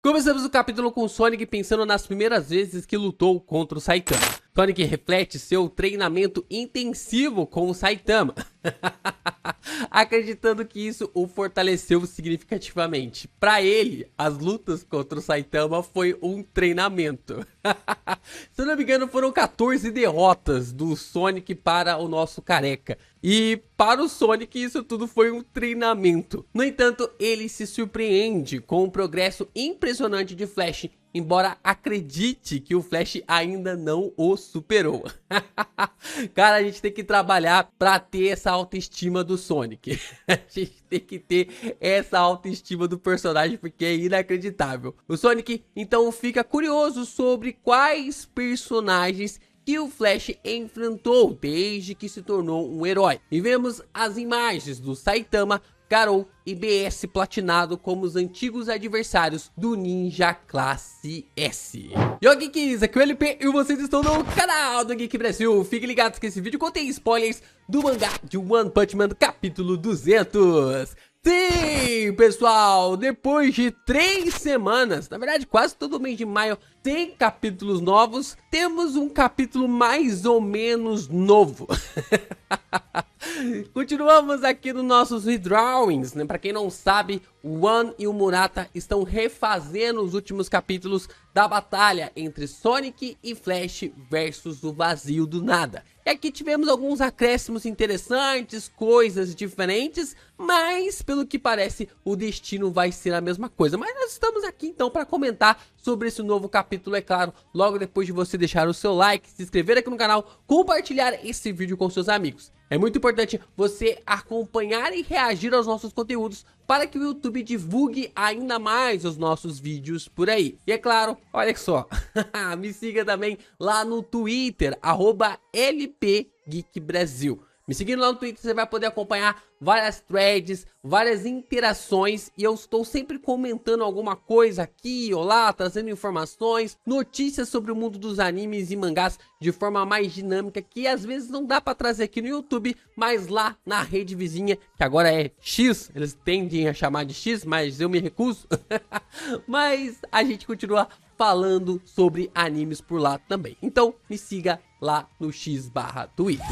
Começamos o capítulo com Sonic pensando nas primeiras vezes que lutou contra o Saitama. Sonic reflete seu treinamento intensivo com o Saitama, acreditando que isso o fortaleceu significativamente. Para ele, as lutas contra o Saitama foi um treinamento. Se eu não me engano, foram 14 derrotas do Sonic para o nosso careca. E para o Sonic isso tudo foi um treinamento. No entanto, ele se surpreende com o progresso impressionante de Flash, embora acredite que o Flash ainda não o superou. Cara, a gente tem que trabalhar para ter essa autoestima do Sonic. A gente tem que ter essa autoestima do personagem porque é inacreditável. O Sonic então fica curioso sobre quais personagens que o Flash enfrentou desde que se tornou um herói. E vemos as imagens do Saitama, Garou e BS Platinado como os antigos adversários do Ninja Classe S. Yo, Geeks, aqui é o LP e vocês estão no canal do Geek Brasil. Fiquem ligados que esse vídeo contém spoilers do mangá de One Punch Man capítulo 200. Sim, pessoal, depois de 3 semanas, na verdade quase todo mês de maio, tem capítulos novos, temos um capítulo mais ou menos novo. Continuamos aqui nos nossos redrawings, né? Pra quem não sabe, o One e o Murata estão refazendo os últimos capítulos da batalha entre Sonic e Flash versus o Vazio do Nada. E aqui tivemos alguns acréscimos interessantes, coisas diferentes, mas pelo que parece o destino vai ser a mesma coisa. Mas nós estamos aqui então para comentar sobre esse novo capítulo, é claro, logo depois de você deixar o seu like, se inscrever aqui no canal, compartilhar esse vídeo com seus amigos. É muito importante você acompanhar e reagir aos nossos conteúdos para que o YouTube divulgue ainda mais os nossos vídeos por aí. E é claro, olha só, me siga também lá no Twitter, @LPGeekBrasil. Me seguindo lá no Twitter você vai poder acompanhar várias threads, várias interações e eu estou sempre comentando alguma coisa aqui ou lá, trazendo informações, notícias sobre o mundo dos animes e mangás de forma mais dinâmica que às vezes não dá para trazer aqui no YouTube, mas lá na rede vizinha, que agora é X, eles tendem a chamar de X, mas eu me recuso. Mas a gente continua falando sobre animes por lá também. Então me siga lá no X/Twitter.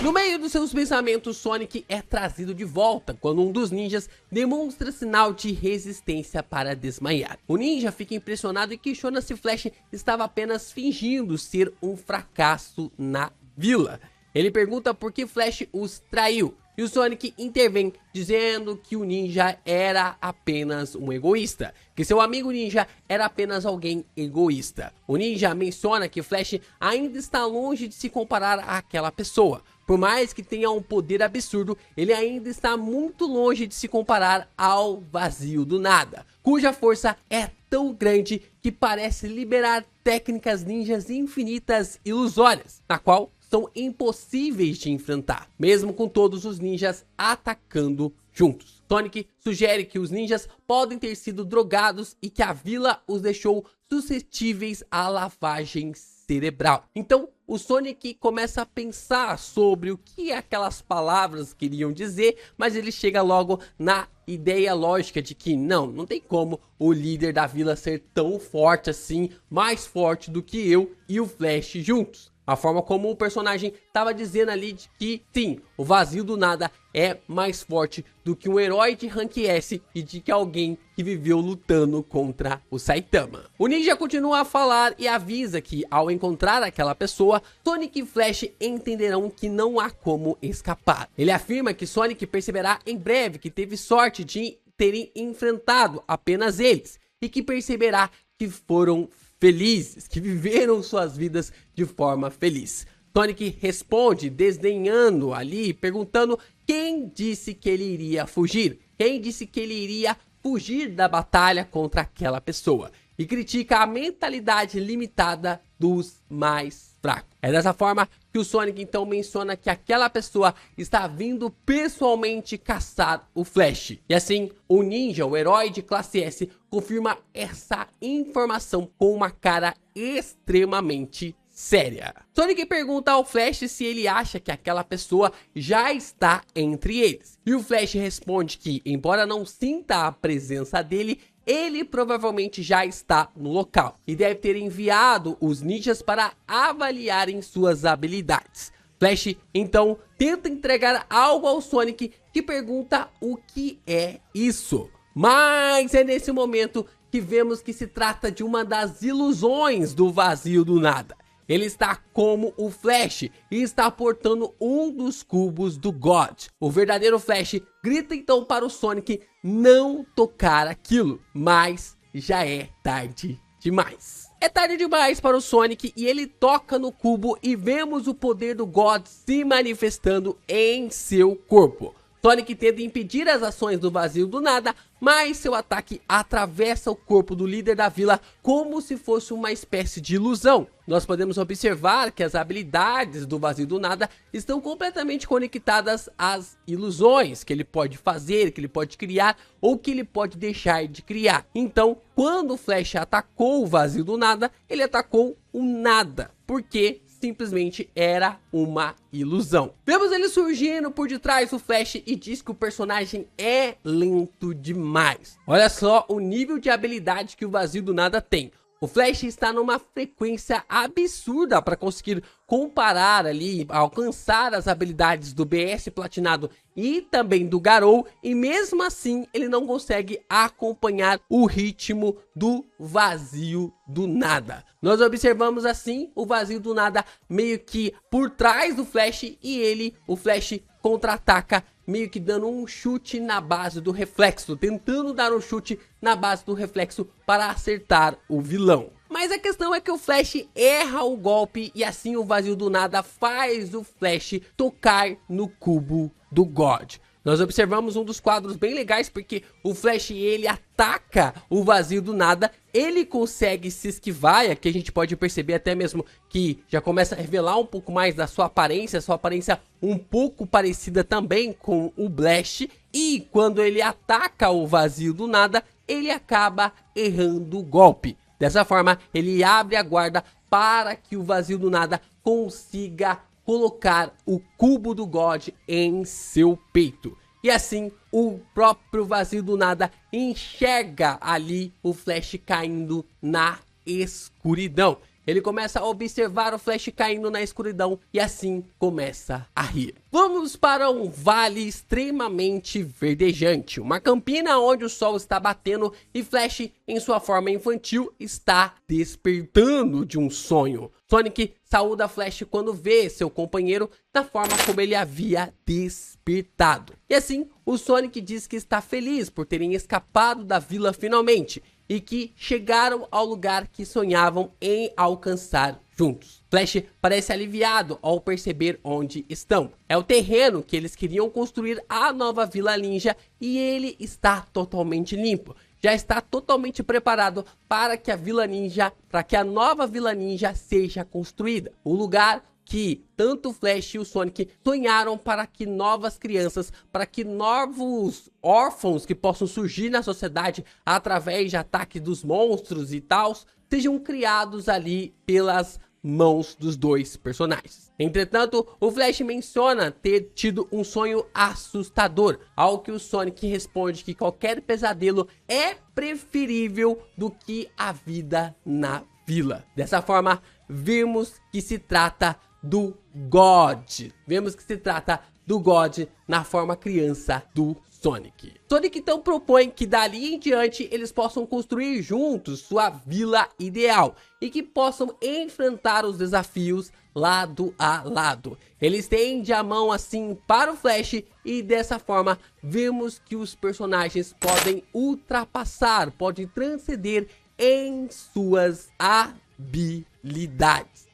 No meio dos seus pensamentos, Sonic é trazido de volta quando um dos ninjas demonstra sinal de resistência para desmaiar. O ninja fica impressionado e questiona se Flash estava apenas fingindo ser um fracasso na vila. Ele pergunta por que Flash os traiu. E o Sonic intervém dizendo que o ninja era apenas um egoísta, que seu amigo ninja era apenas alguém egoísta. O ninja menciona que Flash ainda está longe de se comparar àquela pessoa. Por mais que tenha um poder absurdo, ele ainda está muito longe de se comparar ao Vazio do Nada, cuja força é tão grande que parece liberar técnicas ninjas infinitas ilusórias, na qual são impossíveis de enfrentar, mesmo com todos os ninjas atacando juntos. Sonic sugere que os ninjas podem ter sido drogados e que a vila os deixou suscetíveis à lavagem cerebral. Então o Sonic começa a pensar sobre o que aquelas palavras queriam dizer, mas ele chega logo na ideia lógica de que não tem como o líder da vila ser tão forte assim, mais forte do que eu e o Flash juntos. A forma como o personagem estava dizendo ali de que, sim, o Vazio do Nada é mais forte do que um herói de rank S e de que alguém que viveu lutando contra o Saitama. O ninja continua a falar e avisa que, ao encontrar aquela pessoa, Sonic e Flash entenderão que não há como escapar. Ele afirma que Sonic perceberá em breve que teve sorte de terem enfrentado apenas eles e que perceberá que foram felizes, que viveram suas vidas de forma feliz. Sonic responde desdenhando ali, perguntando quem disse que ele iria fugir, quem disse que ele iria fugir da batalha contra aquela pessoa, e critica a mentalidade limitada dos mais fracos. É dessa forma que o Sonic então menciona que aquela pessoa está vindo pessoalmente caçar o Flash. E assim, o ninja, o herói de classe S, confirma essa informação com uma cara extremamente séria. Sonic pergunta ao Flash se ele acha que aquela pessoa já está entre eles. E o Flash responde que, embora não sinta a presença dele, ele provavelmente já está no local e deve ter enviado os ninjas para avaliarem suas habilidades. Flash então tenta entregar algo ao Sonic, que pergunta o que é isso. Mas é nesse momento que vemos que se trata de uma das ilusões do vazio do nada. Ele está como o Flash e está portando um dos cubos do God. O verdadeiro Flash grita então para o Sonic não tocar aquilo, mas já é tarde demais. É tarde demais para o Sonic e ele toca no cubo e vemos o poder do God se manifestando em seu corpo. Sonic tenta impedir as ações do vazio do nada, mas seu ataque atravessa o corpo do líder da vila como se fosse uma espécie de ilusão. Nós podemos observar que as habilidades do vazio do nada estão completamente conectadas às ilusões que ele pode fazer, que ele pode criar ou que ele pode deixar de criar. Então, quando o Flash atacou o vazio do nada, ele atacou o nada, porque simplesmente era uma ilusão. Vemos ele surgindo por detrás do Flash e diz que o personagem é lento demais. Olha só o nível de habilidade que o vazio do nada tem. O Flash está numa frequência absurda para conseguir comparar ali, alcançar as habilidades do BS Platinado e também do Garou, e mesmo assim ele não consegue acompanhar o ritmo do vazio do nada. Nós observamos assim o vazio do nada meio que por trás do Flash e o Flash contra-ataca meio que dando um chute na base do reflexo, tentando dar um chute na base do reflexo para acertar o vilão. Mas a questão é que o Flash erra o golpe e assim o vazio do nada faz o Flash tocar no cubo do God. Nós observamos um dos quadros bem legais porque o Flash ele ataca o vazio do nada, ele consegue se esquivar, e aqui a gente pode perceber até mesmo que já começa a revelar um pouco mais da sua aparência um pouco parecida também com o Blast, e quando ele ataca o vazio do nada, ele acaba errando o golpe. Dessa forma, ele abre a guarda para que o vazio do nada consiga colocar o cubo do God em seu peito. E assim, o próprio vazio do nada enxerga ali o Flash caindo na escuridão. Ele começa a observar o Flash caindo na escuridão e assim começa a rir. Vamos para um vale extremamente verdejante, uma campina onde o sol está batendo e Flash, em sua forma infantil, está despertando de um sonho. Sonic saúda Flash quando vê seu companheiro da forma como ele havia despertado. E assim, o Sonic diz que está feliz por terem escapado da vila finalmente e que chegaram ao lugar que sonhavam em alcançar juntos. Flash parece aliviado ao perceber onde estão. É o terreno que eles queriam construir a nova Vila Ninja e ele está totalmente limpo. Já está totalmente preparado para que a nova Vila Ninja seja construída. O lugar que tanto o Flash e o Sonic sonharam para que novas crianças, para que novos órfãos que possam surgir na sociedade através de ataque dos monstros e tal, sejam criados ali pelas mãos dos dois personagens. Entretanto, o Flash menciona ter tido um sonho assustador, ao que o Sonic responde que qualquer pesadelo é preferível do que a vida na vila. Dessa forma, vemos que se trata do God. Vemos que se trata do God na forma criança do Sonic. Sonic então propõe que dali em diante eles possam construir juntos sua vila ideal e que possam enfrentar os desafios lado a lado. Ele estende a mão assim para o Flash e dessa forma vemos que os personagens podem ultrapassar, podem transcender em suas habilidades.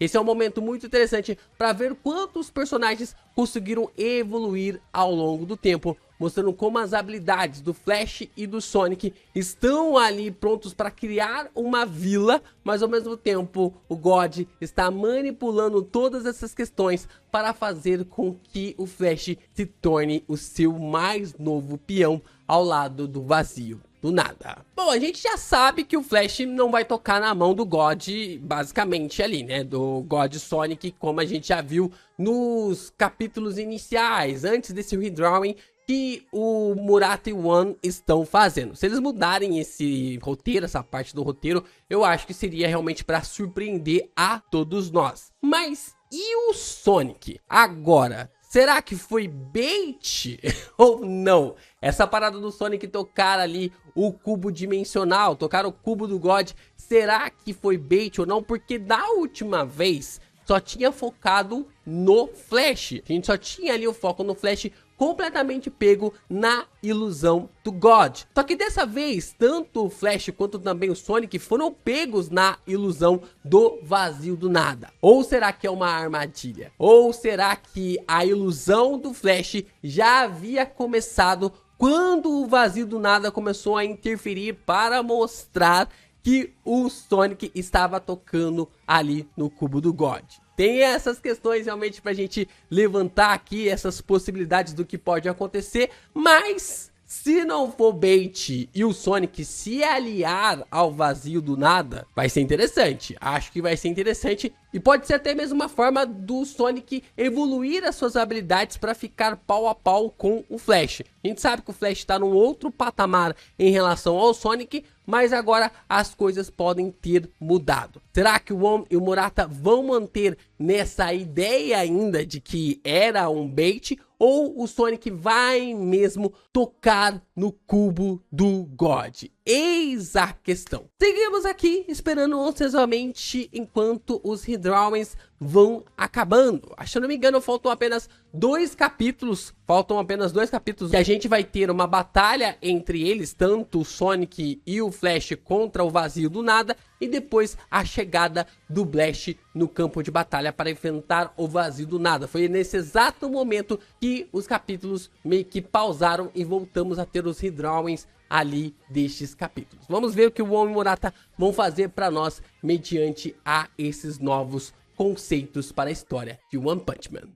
Esse é um momento muito interessante para ver quantos personagens conseguiram evoluir ao longo do tempo, mostrando como as habilidades do Flash e do Sonic estão ali prontos para criar uma vila, mas ao mesmo tempo o God está manipulando todas essas questões para fazer com que o Flash se torne o seu mais novo peão ao lado do vazio do nada. Bom, a gente já sabe que o Flash não vai tocar na mão do God, basicamente ali, né? Do God Sonic, como a gente já viu nos capítulos iniciais, antes desse redrawing que o Murata e o One estão fazendo. Se eles mudarem esse roteiro, essa parte do roteiro, eu acho que seria realmente para surpreender a todos nós. Mas e o Sonic? Agora, será que foi bait ou não? Essa parada do Sonic tocar ali o cubo dimensional, tocar o cubo do God, será que foi bait ou não? Porque da última vez só tinha focado no Flash. A gente só tinha ali o foco no Flash, completamente pego na ilusão do God. Só que dessa vez, tanto o Flash quanto também o Sonic foram pegos na ilusão do vazio do nada. Ou será que é uma armadilha? Ou será que a ilusão do Flash já havia começado quando o vazio do nada começou a interferir para mostrar que o Sonic estava tocando ali no cubo do God? Tem essas questões realmente pra gente levantar aqui, essas possibilidades do que pode acontecer, mas se não for bait e o Sonic se aliar ao vazio do nada, vai ser interessante. Acho que vai ser interessante e pode ser até mesmo uma forma do Sonic evoluir as suas habilidades para ficar pau a pau com o Flash. A gente sabe que o Flash está num outro patamar em relação ao Sonic, mas agora as coisas podem ter mudado. Será que o One e o Murata vão manter nessa ideia ainda de que era um bait? Ou o Sonic vai mesmo tocar no cubo do God? Eis a questão. Seguimos aqui esperando ansiosamente enquanto os redrawings vão acabando. Se eu não me engano, faltam apenas dois capítulos. Que a gente vai ter uma batalha entre eles, tanto o Sonic e o Flash contra o vazio do nada. E depois a chegada do Blast no campo de batalha para enfrentar o vazio do nada. Foi nesse exato momento que os capítulos meio que pausaram e voltamos a ter os redrawings ali destes capítulos. Vamos ver o que o One e o Murata vão fazer para nós mediante a esses novos conceitos para a história de One Punch Man.